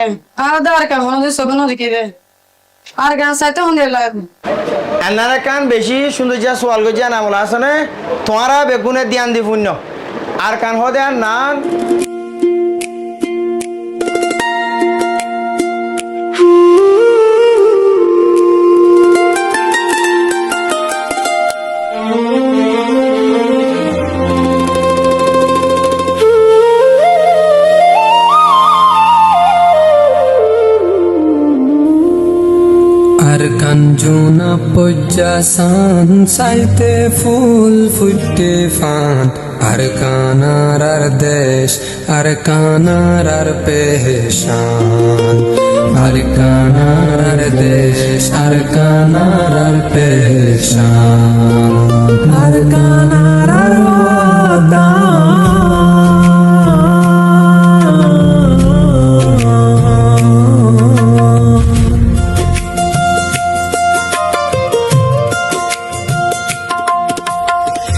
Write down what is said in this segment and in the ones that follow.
আলাদা আর কেমন সগুন দেখি রে আর গান চাইতে হন লাগে এনারা কান বেশি সৌন্দর্য সোয়াল গজিয়া না বলা আছে না তোমারা বেগুনে দিয়ান দি পুণ্য আর কান হদে আর না আর কাঞ্জুনা পজ্জা সান সাইতে ফুল ফুটে ফান আর কানার আর দেশ আর কানার আর পেশান আর কানার আর দেশ আর কানার আর পেশান আর কানার আর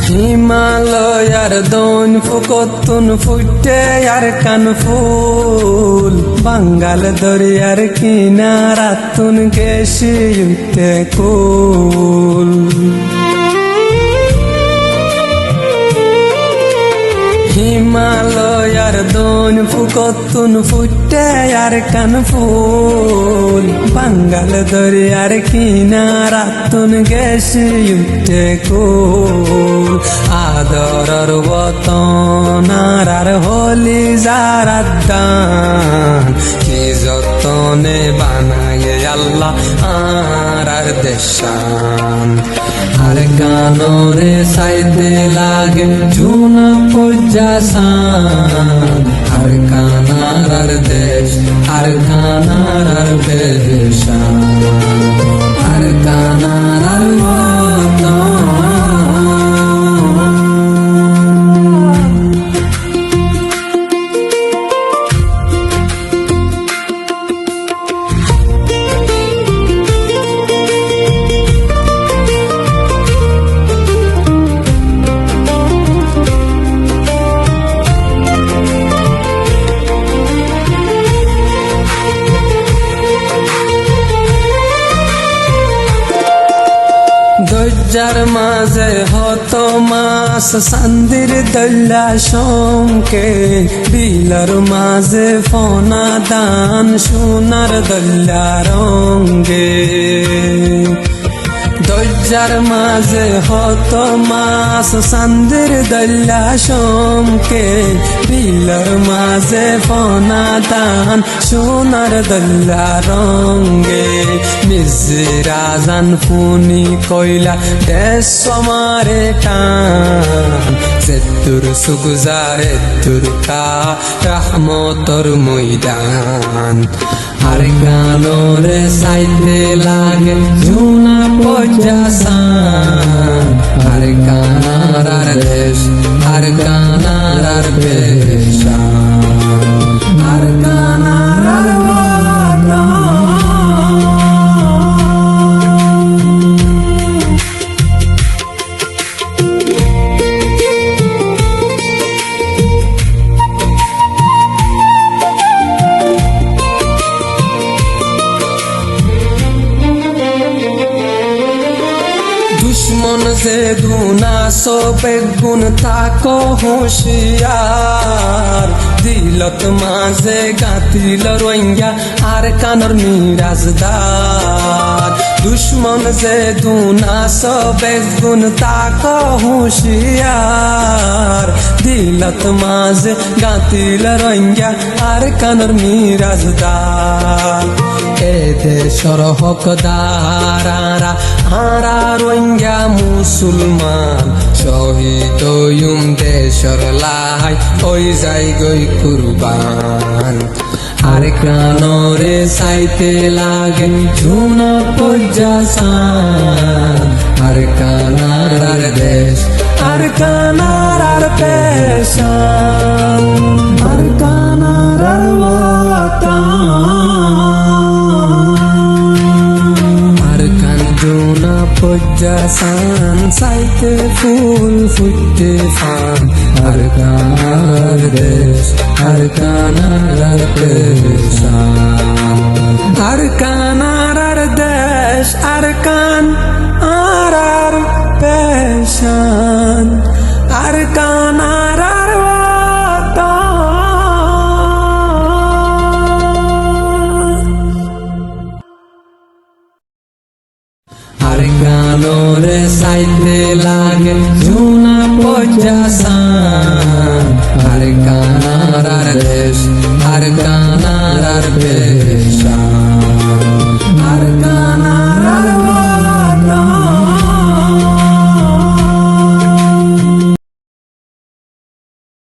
হিমালয়ার দন ফুকতুন ফুটে আর কান ফুল বাঙ্গাল দরিয়ার কিনারাতুন গেছি উঠে কুল হিমালয়ার দন ফুকতুন ফুটে আর কান ফুল বাঙ্গাল দরিয়ার কিনারাতুন গেছি উঠে কুল আদরর বতন আর হলি জারাদান কি যতনে বানায় আল্লাহ আর দেশান আর কানরে সাইতে লাগে ঝুনা পজ্জাসান আর কানার আর দেশ আর কানার আর বেশান আর কানার আর দজ্জার মাঝে হত মাস সান্দির দল্লা শঙ্কে বিলার মাঝে ফনা দান সোনার দল্লা রঙ্গে দজ্জার মাঝে হত মাস সান্দির দল্লা শঙ্কে বিলার মাঝে ফনা দান সোনার দল্লা রঙ্গে মিজরাজান ফুনি কইলা দেশ সমারে টান সেতুর সুগুজারে তুরকা রহমতর ময়দান আর গানরে সাইতে লাগে ঝুনা পজ্জাসান আর কানার আর দেশ আর কানার আর পেশান আর কানার আর দুশ্মন যে দুনাসো বেগুন তাকো হুঁশিয়ার দিলত মাঝে গাতিল রোহিঙ্গা আর কানর মিরাজদার দুশ্মন যে দুনাসো বেগুন তাকো হুঁশিয়ার দিলত মাঝে গাতিল রোহিঙ্গা আর কানর মিরাজদার এ দেশর হকদারারা হারা রোহিঙ্গা মুসলমান শহীদ দেশর লাই ওই যাই গই কুরবান আর কানরে সাইতে লাগে ঝুনা পজ্জাসান আর কানার আর দেশ আর কানার আর পেশান আর কানার আর ওয়াতান আর কাঞ্জুনা পজ্জা পজাসান সাইতে ফুল ফুটতে ফান আর কানার দেশ আর কানার পেশান আর কানার দেশ আর কান আর পেশান আর কানার আর গানোরে সাইতে লাগে জুনা পজাসান আর কানার দেশ আর